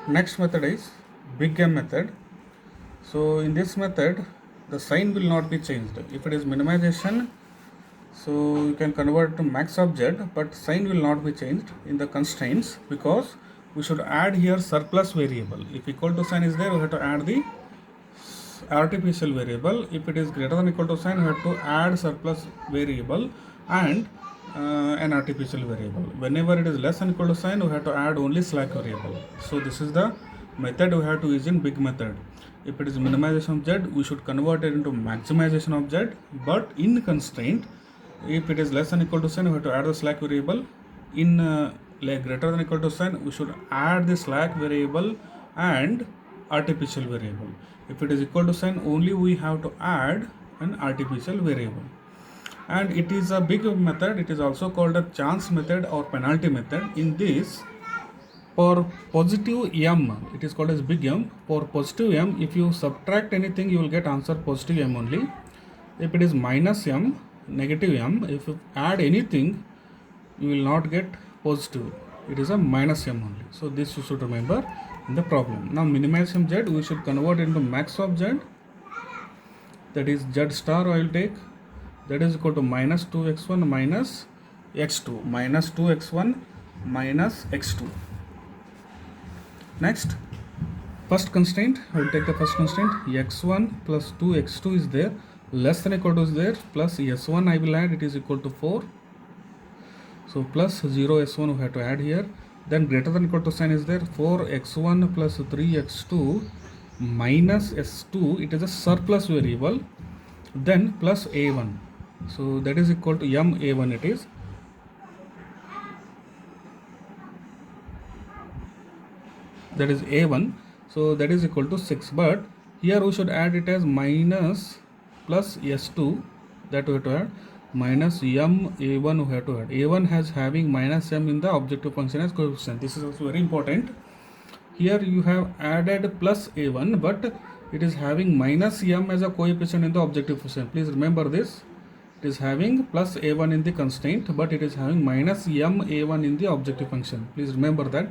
Next method is big M method. So in this method, the sign will not be changed. If it is minimization, so you can convert to max of z, but sign will not be changed in the constraints because we should add here surplus variable. If equal to sign is there, we have to add the artificial variable. If it is greater than equal to sign, we have to add surplus variable and an artificial variable. Whenever it is less than equal to sign, we have to add only slack variable. So this is the method we have to use in big method. If it is minimization of z, we should convert it into maximization of z, but in constraint, if it is less than equal to sign, we have to add the slack variable. In like greater than equal to sign, we should add the slack variable and artificial variable. If it is equal to sign, only we have to add an artificial variable. And it is a big method. It is also called a chance method or penalty method. In this, for positive m, it is called as big M. For positive m, if you subtract anything, you will get answer positive m only. If it is minus m, negative m, if you add anything, you will not get positive. It is a minus m only. So this you should remember in the problem. Now minimization z, we should convert into max of z. That is z star I will take. That is equal to minus 2x1 minus x2. Minus 2x1 minus x2. Next, first constraint, I will take the first constraint. x1 plus 2x2 is there. Less than equal to is there. Plus s1 I will add. It is equal to 4. So plus 0 s1 we have to add here. Then greater than equal to sign is there. 4x1 plus 3x2 minus s2. It is a surplus variable. Then plus a1. So that is equal to m a1 it is. That is a1. So that is equal to 6. But here we should add it as minus plus s2. That we have to add. Minus m a1 we have to add. A1 has having minus m in the objective function as coefficient. This is also very important. Here you have added plus a1, but it is having minus m as a coefficient in the objective function. Please remember this. It is having plus a1 in the constraint, but it is having minus m a1 in the objective function. Please remember that.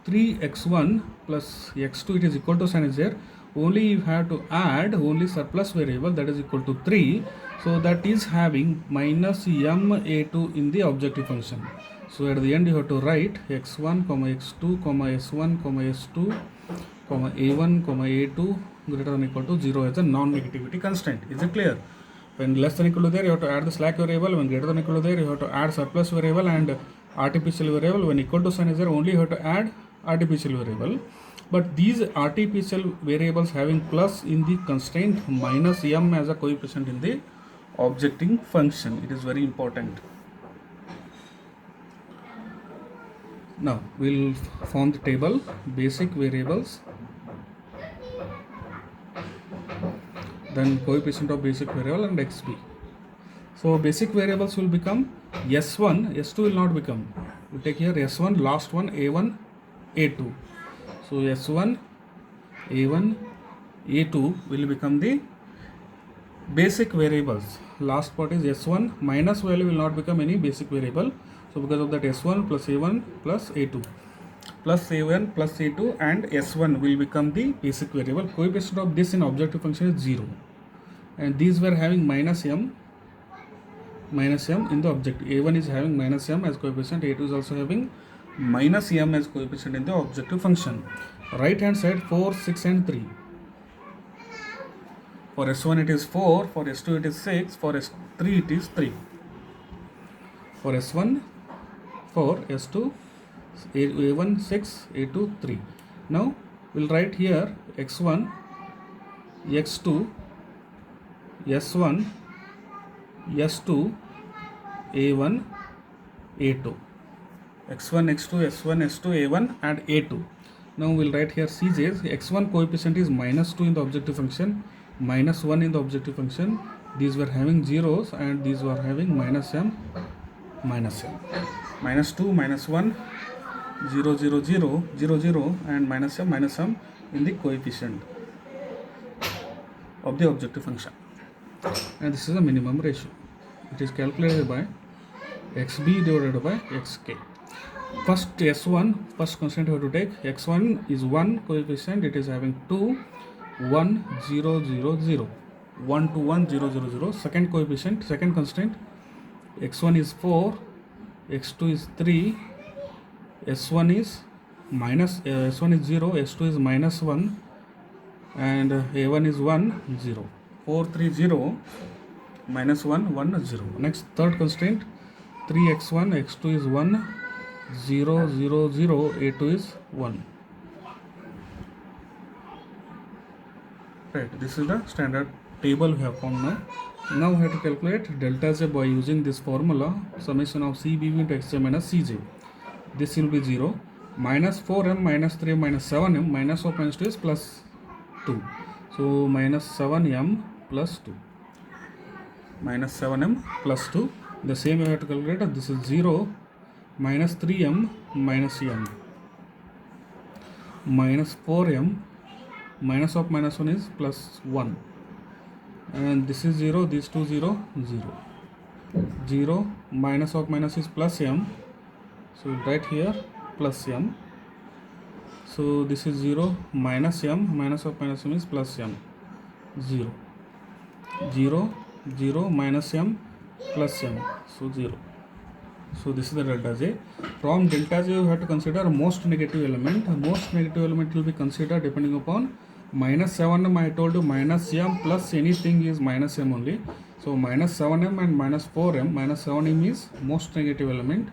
3x1 plus x2, it is equal to sign is there. Only you have to add only surplus variable, that is equal to 3. So that is having minus m a2 in the objective function. So at the end you have to write x1, x2, s1, s2, a1, a2 greater than equal to 0 as a non-negativity constraint. Is it clear? When less than equal to there, you have to add the slack variable. When greater than equal to there, you have to add surplus variable and artificial variable. When equal to sign is there, only you have to add artificial variable. But these artificial variables having plus in the constraint, minus m as a coefficient in the objecting function. It is very important. Now we will form the table basic variables, then coefficient of basic variable and xb. So basic variables will become s1, s2 will not become. We take here s1, last one a1, a2. So s1, a1, a2 will become the basic variables. Last part is s1, minus value will not become any basic variable. So because of that, s1 plus a1 plus a2 plus a1 plus a2 and s1 will become the basic variable. Coefficient of this in objective function is 0, and these were having minus m in the object. a1 is having minus m as coefficient, a2 is also having minus m as coefficient in the objective function. Right hand side 4, 6 and 3. For s1 it is 4, for s2 it is 6, for s3 it is 3. For s1 4, s2 a1 6, a2 3. Now we'll write here x1, x2, s1, s2, a1, a2. x1, x2, s1, s2, a1 and a2. Now we'll write here Cj's. x1 coefficient is minus 2 in the objective function, minus 1 in the objective function. These were having zeros and these were having minus m, minus m. Minus 2, minus 1, 0, 0, 0, 0, 0 and minus m in the coefficient of the objective function. And this is a minimum ratio. It is calculated by xb divided by xk. First S1, first constant you have to take. X1 is 1 coefficient, it is having 2, 1, 0, 0, 0. 1 to 1, 0, 0, 0. Second coefficient, second constant, X1 is 4, X2 is 3, S1 is S1 is 0, S2 is minus 1, and A1 is 1, 0. 4, 3, 0, minus 1, 1, 0. Next, third constant, 3x1, x2 is 1, 0, 0, 0, a2 is 1. Right, this is the standard table we have found now. Now we have to calculate delta z by using this formula, summation of CBV into xj minus cj. This will be 0, minus 4m, minus 3m, minus 7m, minus of minus 2 is plus 2. So minus 7m plus 2. Minus 7m plus 2. The same we have to calculate. This is 0, minus 3m minus m, minus 4m, minus of minus 1 is plus 1, and this is 0, these two 0, 0. 0 minus of minus is plus m, so right here plus m. So this is 0 minus m, minus of minus m is plus m, 0. 0, 0 minus m plus m, so 0. So this is the delta j. From delta j you have to consider most negative element. Most negative element will be considered depending upon minus 7m. I told you minus m plus anything is minus m only. So minus 7m and minus 4m. Minus 7m is most negative element.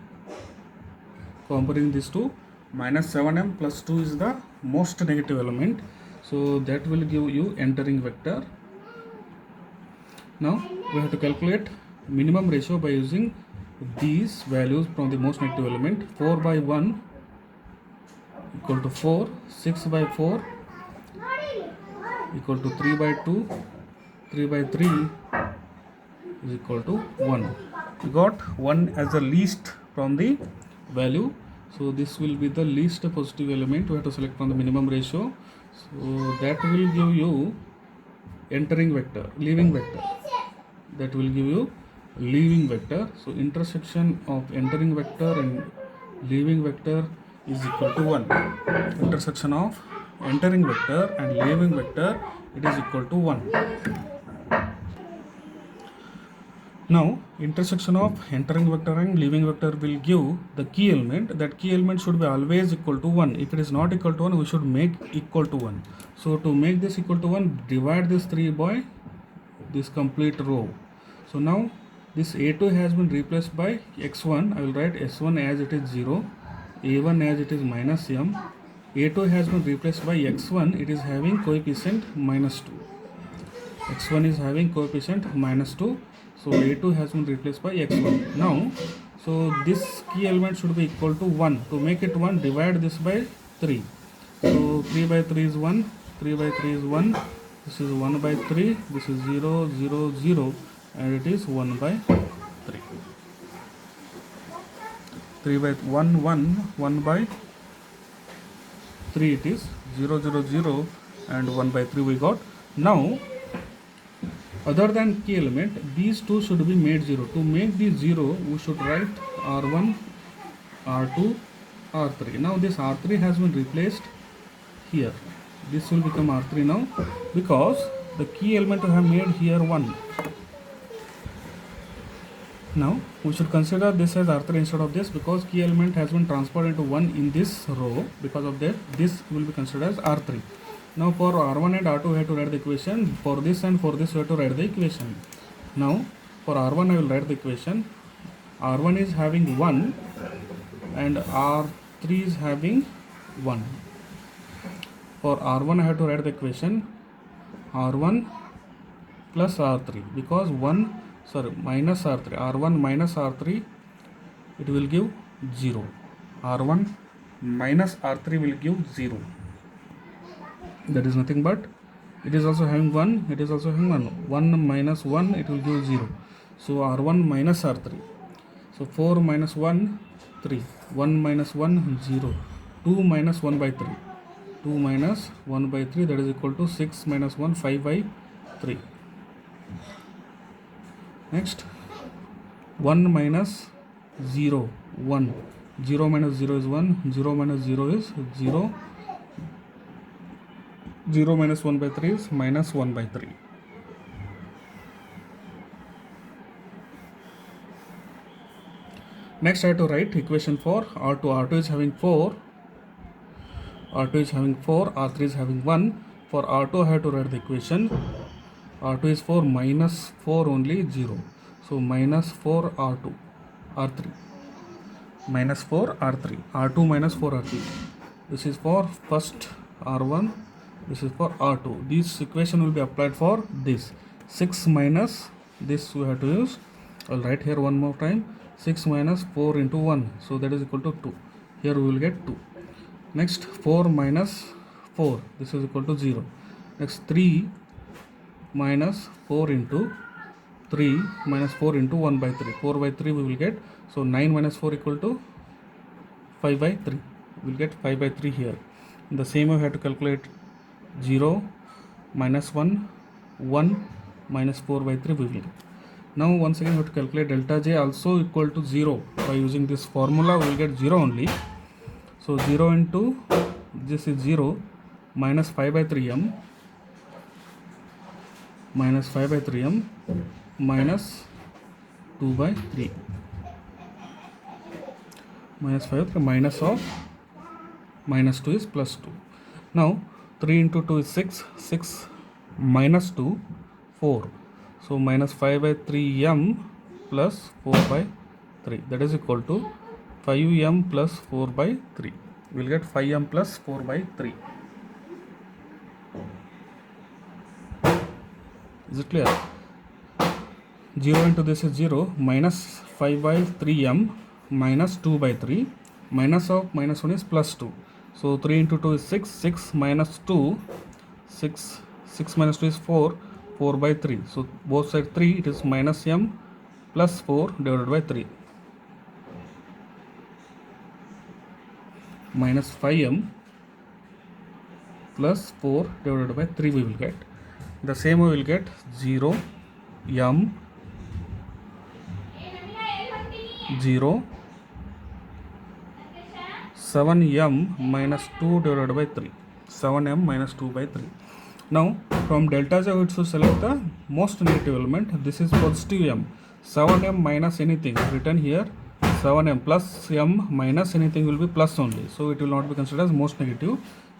Comparing these two, minus 7m plus 2 is the most negative element. So that will give you entering vector. Now we have to calculate minimum ratio by using these values from the most negative element. 4 by 1 equal to 4, 6 by 4 equal to 3 by 2, 3 by 3 is equal to 1. We got 1 as the least from the value. So this will be the least positive element. We have to select from the minimum ratio. So that will give you entering vector, leaving vector. That will give you leaving vector. So intersection of entering vector and leaving vector is equal to 1. Intersection of entering vector and leaving vector, it is equal to 1. Now intersection of entering vector and leaving vector will give the key element. That key element should be always equal to 1. If it is not equal to 1, we should make equal to 1. So to make this equal to 1, divide this 3 by this complete row. So now this a2 has been replaced by x1. I will write s1 as it is 0, a1 as it is minus m. a2 has been replaced by x1. It is having coefficient minus 2. x1 is having coefficient minus 2. So a2 has been replaced by x1. Now, so this key element should be equal to 1. To make it 1, divide this by 3. So 3 by 3 is 1, 3 by 3 is 1, this is 1 by 3, this is 0, 0, 0, and it is 1 by 3. 3 by 1, 1, 1 by 3 it is 0, 0, 0, and 1 by 3 we got. Now, other than key element, these two should be made 0. To make these 0, we should write R1, R2, R3. Now this R3 has been replaced here. This will become R3 now because the key element we have made here 1. Now we should consider this as R3 instead of this because key element has been transferred into 1 in this row. Because of that, this will be considered as R3. Now for R1 and R2 we have to write the equation. For this and for this we have to write the equation. Now for R1 I will write the equation. R1 is having 1 and R3 is having 1. For R1 I have to write the equation R1 plus R3 because minus R3. R1 minus R3, it will give 0. R1 minus R3 will give 0. That is nothing but it is also having 1, it is also having 1. 1 minus 1, it will give 0. So R1 minus R3. So 4 minus 1, 3. 1 minus 1, 0. 2 minus 1 by 3. 2 minus 1 by 3, that is equal to 6 minus 1, 5 by 3. Next, 1 minus 0, 1. 0 minus 0 is 1, 0 minus 0 is 0, 0 minus 1 by 3 is minus 1 by 3. Next I have to write equation for R2. R2 is having 4, R2 is having 4, R3 is having 1. For R2 I have to write the equation. R2 is 4 minus 4 only 0. So minus 4 R2, R3. Minus 4 R3. R2 minus 4 R3. This is for first R1. This is for R2. This equation will be applied for this. 6 minus this we have to use. I'll write here one more time. 6 minus 4 into 1. So that is equal to 2. Here we will get 2. Next 4 minus 4. This is equal to 0. Next 3 minus 4 into 3 minus 4 into 1 by 3. 4 by 3 we will get. So 9 minus 4 equal to 5 by 3. We will get 5 by 3 here. In the same way we have to calculate 0 minus 1, 1 minus 4 by 3 we will get. Now once again we have to calculate delta J also equal to 0. By using this formula we will get 0 only. So 0 into this is 0 minus 5 by 3m minus 5 by 3m minus 2 by 3 minus 5 minus of minus 2 is plus 2. Now 3 into 2 is 6, 6 minus 2 4. So minus 5 by 3m plus 4 by 3, that is equal to 5m plus 4 by 3. We will get 5m plus 4 by 3. Is it clear? 0 into this is 0, minus 5 by 3m minus 2 by 3, minus of minus 1 is plus 2. So 3 into 2 is 6, 6 minus 2, 6 minus 2 is 4, 4 by 3. So both sides 3, it is minus m plus 4 divided by 3. Minus 5m plus 4 divided by 3 we will get. The same way we will get 0 m 0 7m minus 2 divided by 3. 7m minus 2 by 3. Now from delta J we should select the most negative element. This is positive m. 7m minus anything written here, 7m plus m minus anything will be plus only. So it will not be considered as most negative.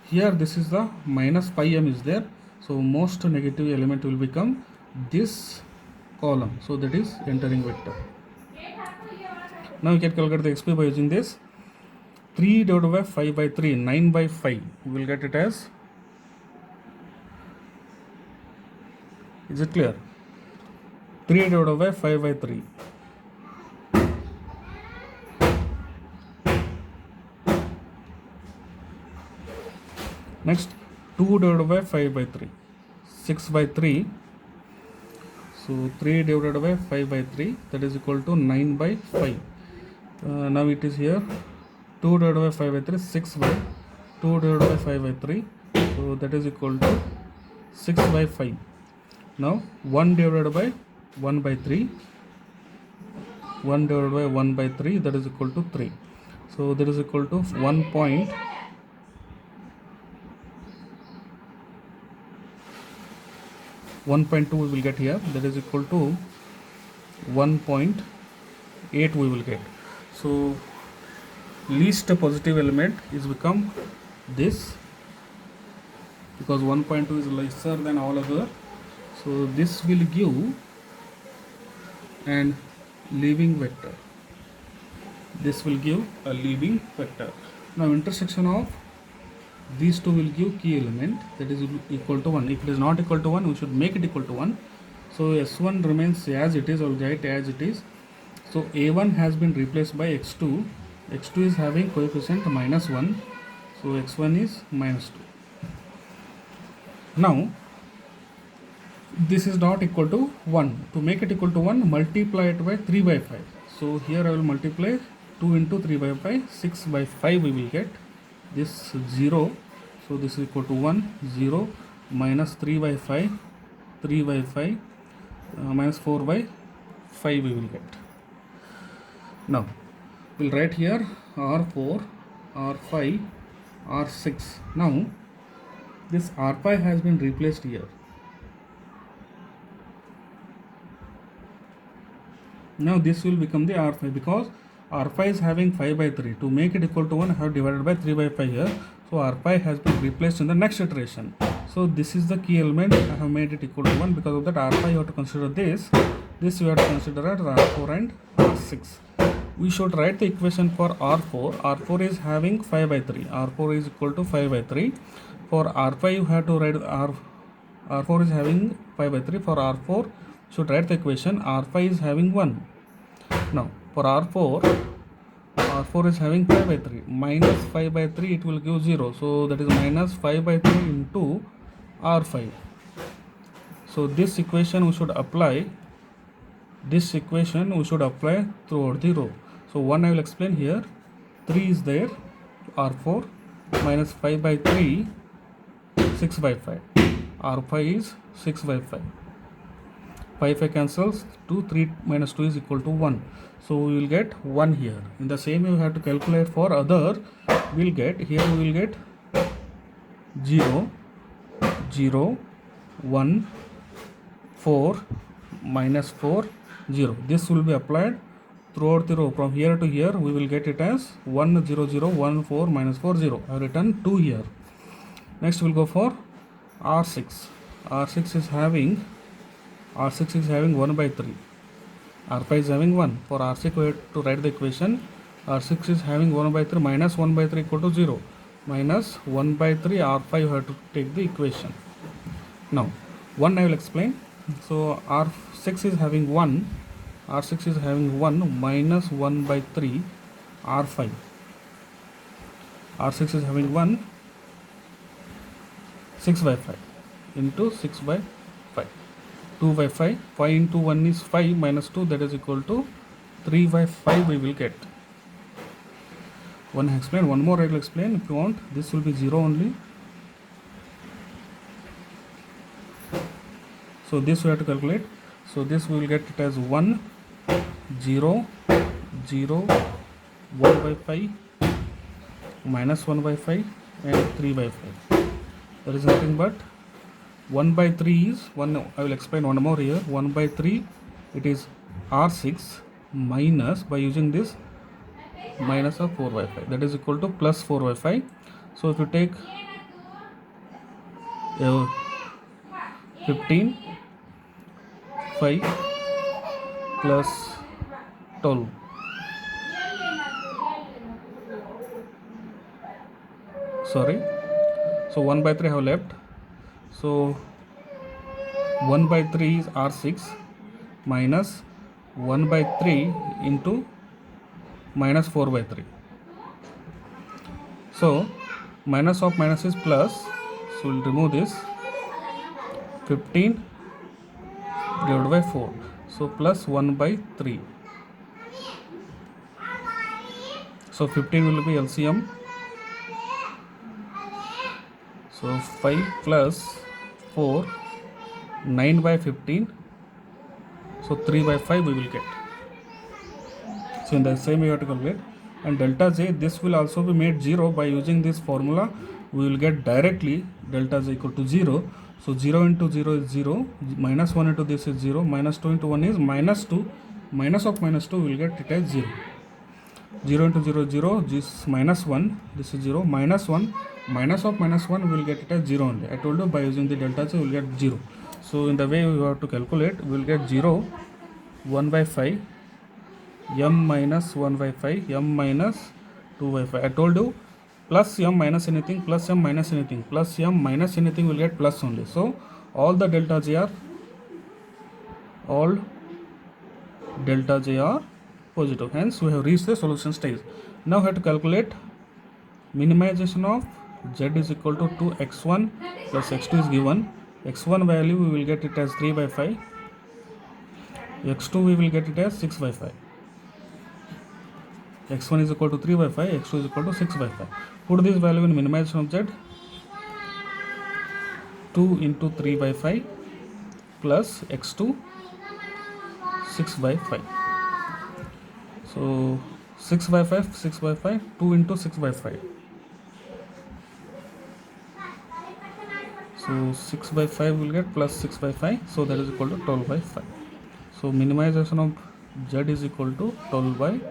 Here this is the minus 5m is there. So most negative element will become this column. So that is entering vector. Now we can calculate the XP by using this. 3 divided by 5 by 3, 9 by 5. We will get it as, is it clear? 3 divided by 5 by 3. Next 2 divided by 5 by 3, 6 by 3. So 3 divided by 5 by 3, that is equal to 9 by 5. Now it is here 2 divided by 5 by 3, 6 by 2 divided by 5 by 3. So that is equal to 6 by 5. Now 1 divided by 1 by 3, 1 divided by 1 by 3, that is equal to 3. So that is equal to 1.2 we will get here, that is equal to 1.8 we will get. So least positive element is become this, because 1.2 is lesser than all other. So this will give an leaving vector. This will give a leaving vector. Now intersection of these two will give key element, that is equal to 1. If it is not equal to 1, we should make it equal to 1. So S1 remains as it is, or write as it is. So A1 has been replaced by X2. X2 is having coefficient minus 1. So X1 is minus 2. Now this is not equal to 1. To make it equal to 1, multiply it by 3 by 5. So here I will multiply 2 into 3 by 5, 6 by 5 we will get. This 0, so this is equal to 1, 0 minus 3 by 5, 3 by 5 minus 4 by 5 we will get. Now we will write here R4, R5, R6. Now this R5 has been replaced here. Now this will become the R5 because R5 is having 5 by 3. To make it equal to 1, I have divided by 3 by 5 here. So R5 has been replaced in the next iteration. So this is the key element. I have made it equal to 1. Because of that, R5 you have to consider this. This you have to consider as R4 and R6. We should write the equation for R4. R4 is having 5 by 3. R4 is equal to 5 by 3. For R5 you have to write R4 is having 5 by 3. For R4 should write the equation R5 is having 1. Now for R4 is having 5 by 3 minus 5 by 3, it will give 0. So that is minus 5 by 3 into R5. So this equation we should apply. This equation we should apply throughout the row. So 1 I will explain here. 3 is there. R4 minus 5 by 3, 6 by 5. R5 is 6 by 5. 5 cancels. 2, 3 minus 2 is equal to 1. So we will get 1 here. In the same way we have to calculate for other. We will get here, we will get 0, 0, 1, 4, minus 4, 0. This will be applied throughout the row. From here to here we will get it as 1, 0, 0, 1, 4, minus 4, 0. I have written 2 here. Next we will go for R6. R6 is having 1 by 3. R5 is having 1. For R6 we have to write the equation. R6 is having 1 by 3 minus 1 by 3 equal to 0. Minus 1 by 3 R5 you have to take the equation. Now 1 I will explain. So R6 is having 1. R6 is having 1 minus 1 by 3 R5. R6 is having 1 6 by 5 into 6 by 5. 2 by 5. 5 into 1 is 5 minus 2, that is equal to 3 by 5 we will get. One I explain. One more I will explain if you want. This will be 0 only. So this we have to calculate. So this we will get it as 1, 0, 0, 1 by 5, minus 1 by 5 and 3 by 5. There is nothing but 1 by 3 is 1. I will explain one more here. 1 by 3 it is R6 minus, by using this, minus of 4 by 5, that is equal to plus 4 by 5. So if you take 15, 5 plus 12, sorry, so 1 by 3 have left. So 1 by 3 is R6 minus 1 by 3 into minus 4 by 3. So minus of minus is plus. So we'll remove this. 15 divided by 4. So plus 1 by 3. So 15 will be LCM. So 5 plus 4, 9 by 15. So 3 by 5 we will get. So in the same way you have to calculate. And delta J, this will also be made 0 by using this formula. We will get directly delta J equal to 0. So 0 into 0 is 0. Minus 1 into this is 0. Minus 2 into 1 is minus 2. Minus of minus 2 we will get it as 0. 0 into 0 is 0. This minus 1. This is 0. Minus 1. Minus of minus 1 we will get it as 0 only. I told you by using the delta J we will get 0. So in the way we have to calculate, we will get 0, 1 by 5, m minus 1 by 5, m minus 2 by 5. I told you plus m minus anything, plus m minus anything, plus m minus anything will get plus only. So all delta J are positive. Hence we have reached the solution stage. Now we have to calculate minimization of Z is equal to 2x1 plus x2 is given. X1 value we will get it as 3 by 5. X2 we will get it as 6 by 5. X1 is equal to 3 by 5. X2 is equal to 6 by 5. Put this value in minimization of Z. 2 into 3 by 5 plus x2 6 by 5. So 6 by 5, 6 by 5, 2 into 6 by 5. So 6 by 5 will get plus 6 by 5, so that is equal to 12 by 5. So minimization of z is equal to 12 by 5.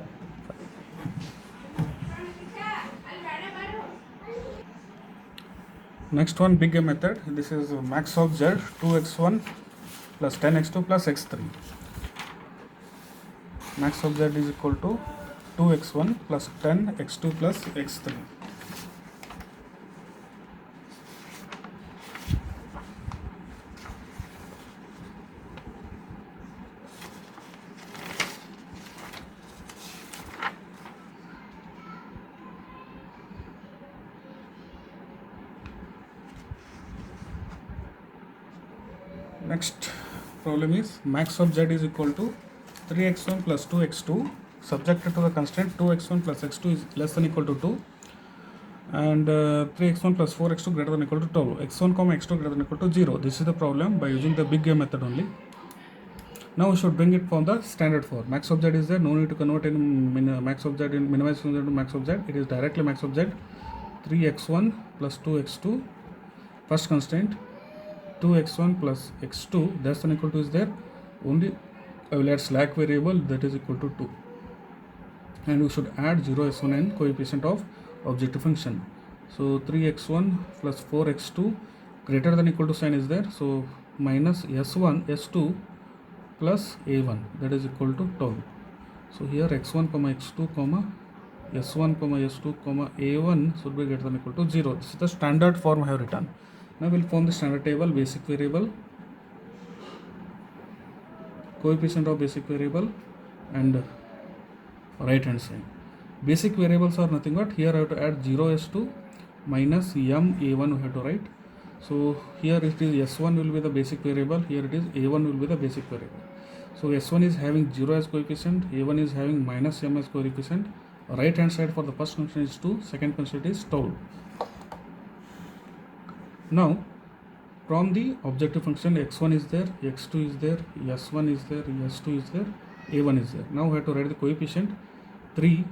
Next one, big A method. This is max of z 2x1 plus 10x2 plus x3. Max of z is equal to 2x1 plus 10x2 plus x3. Next problem is max of z is equal to 3x1 plus 2x2 subjected to the constraint 2x1 plus x2 is less than equal to 2 and 3x1 plus 4x2 greater than equal to 12. x1 comma x2 greater than equal to 0. This is the problem by using the big A method only. Now we should bring it from the standard form. Max of z is there, no need to convert in max of z in minimization to max of z. It is directly max of z 3x1 plus 2x2. First constraint 2x1 plus x2 less than equal to is there. Only I will add slack variable that is equal to 2. And we should add 0 s1 and coefficient of objective function. So 3x1 plus 4x2 greater than equal to sign is there. So minus s1 s2 plus a1 that is equal to 12. So here x1 comma x2 comma s1 comma s2 comma a1 should be greater than equal to 0. This is the standard form I have written. Now we will form the standard table, basic variable, coefficient of basic variable and right hand side. Basic variables are nothing but here I have to add 0 s2 minus m a1 we have to write. So here it is s1 will be the basic variable, here it is a1 will be the basic variable. So s1 is having 0 as coefficient, a1 is having minus m as coefficient. Right hand side for the first function is 2, second constant is 12. Now from the objective function x1 is there, x2 is there, s1 is there, s2 is there, a1 is there. Now we have to write the coefficient 3,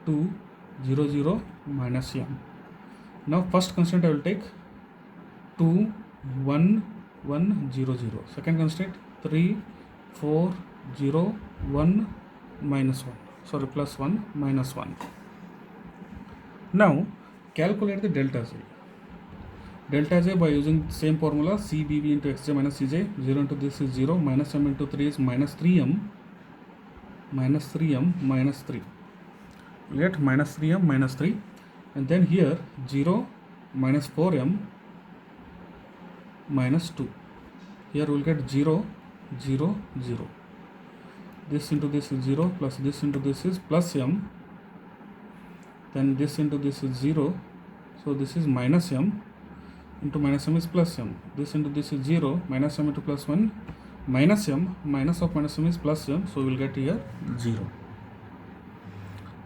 2, 0, 0 minus m. Now first constant I will take 2, 1, 1, 0, 0. Second constant 3, 4, 0, 1, minus 1. Sorry, plus 1, minus 1. Now calculate the delta z. Delta j by using same formula cbb into xj minus cj. 0 into this is 0, minus m into 3 is minus 3m, minus 3m minus 3. We get minus 3m minus 3, and then here 0 minus 4m minus 2. Here we will get 0, 0, 0. This into this is 0 plus this into this is plus m. Then this into this is 0. So this is minus m into minus m is plus m. This into this is 0, minus m into plus 1, minus m, minus of minus m is plus m. So we will get here 0.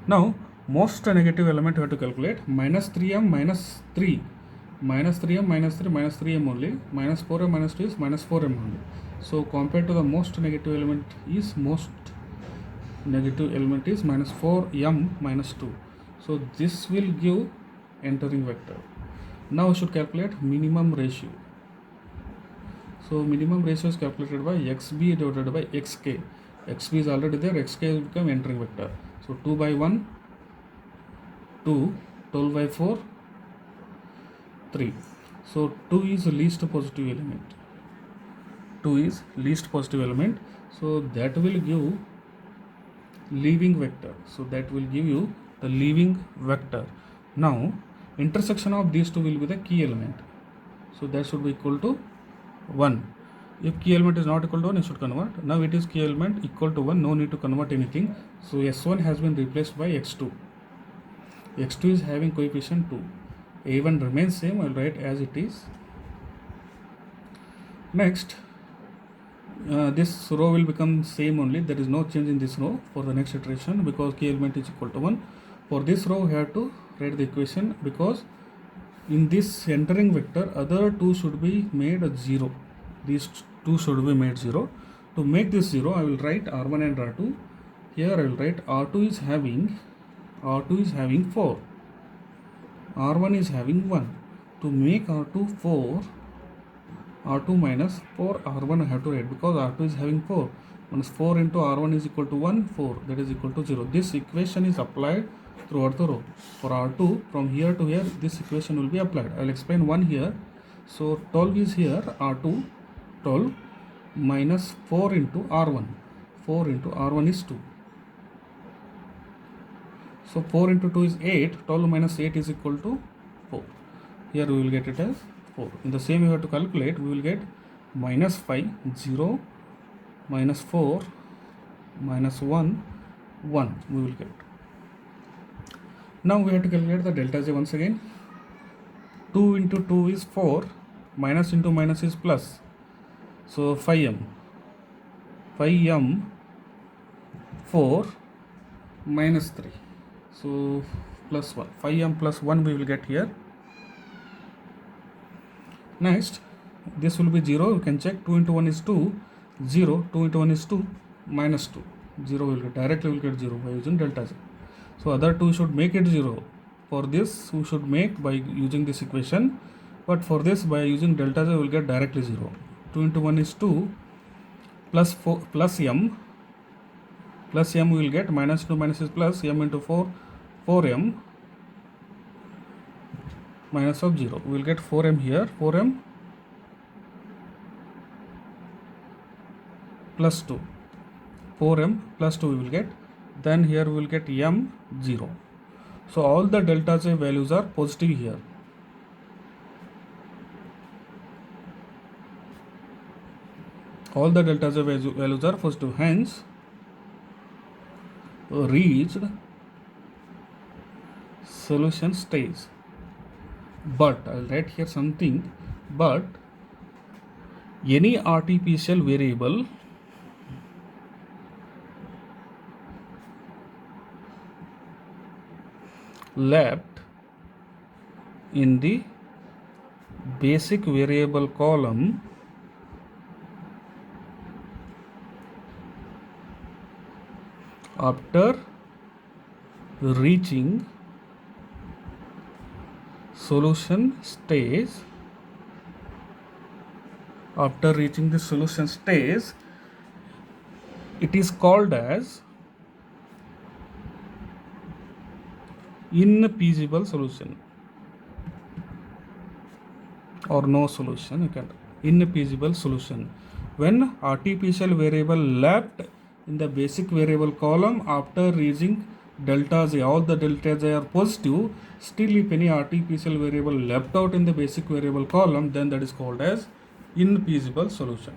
Now most negative element we have to calculate. Minus 3m minus 3. Minus 3m minus 3 minus 3m only. Minus 4m minus 2 is minus 4m only. So compared to the most negative element is minus 4m minus 2. So this will give entering vector. Now we should calculate minimum ratio. So minimum ratio is calculated by xb divided by xk. xb is already there, xk will become entering vector. So 2 by 1, 2, 12 by 4, 3. So 2 is least positive element. 2 is least positive element. So that will give leaving vector. So that will give you the leaving vector. Now intersection of these two will be the key element. So that should be equal to 1. If key element is not equal to 1, you should convert. Now it is key element equal to 1, no need to convert anything. So s1 has been replaced by x2. x2 is having coefficient 2. a1 remains same, I will write as it is. Next, this row will become same only, there is no change in this row for the next iteration because key element is equal to 1. For this row we have to write the equation because in this entering vector other two should be made 0. These two should be made 0. To make this 0 I will write r1 and r2. Here I will write R2 is having 4, R1 is having 1. To make R2 4, R2 minus 4, R1 I have to write, because R2 is having 4. Once 4 into R1 is equal to 1, 4, that is equal to 0. This equation is applied throughout the row. For R2, from here to here, this equation will be applied. I will explain one here. So 12 is here, R2, 12 minus 4 into R1. 4 into R1 is 2. So 4 into 2 is 8. 12 minus 8 is equal to 4. Here we will get it as 4. In the same way we have to calculate, we will get minus 5, 0, minus 4, minus 1, 1 we will get. Now we have to calculate the delta j once again. 2 into 2 is 4, minus into minus is plus. So 5m, 4 minus 3. So plus 1, 5m plus 1 we will get here. Next, this will be 0, you can check. 2 into 1 is 2, 0, 2 into 1 is 2, minus 2, 0 will get, directly will get 0 by using delta j. So other two should make it 0. For this we should make by using this equation, but for this by using delta j we will get directly 0. 2 into 1 is 2, plus 4 plus m we will get, minus into minus is plus, m into 4, 4m minus of 0. We will get 4m here, 4m plus 2, 4m plus 2 we will get. Then here we will get m 0. So all the delta j values are positive here. All the delta j values are positive. Hence, reached solution stage. But I will write here something. But any artificial variable left in the basic variable column after reaching solution stage, it is called as infeasible solution or no solution. You can infeasible solution when artificial variable left in the basic variable column after reaching delta j. All the delta j are positive. Still, if any artificial variable left out in the basic variable column, then that is called as infeasible solution.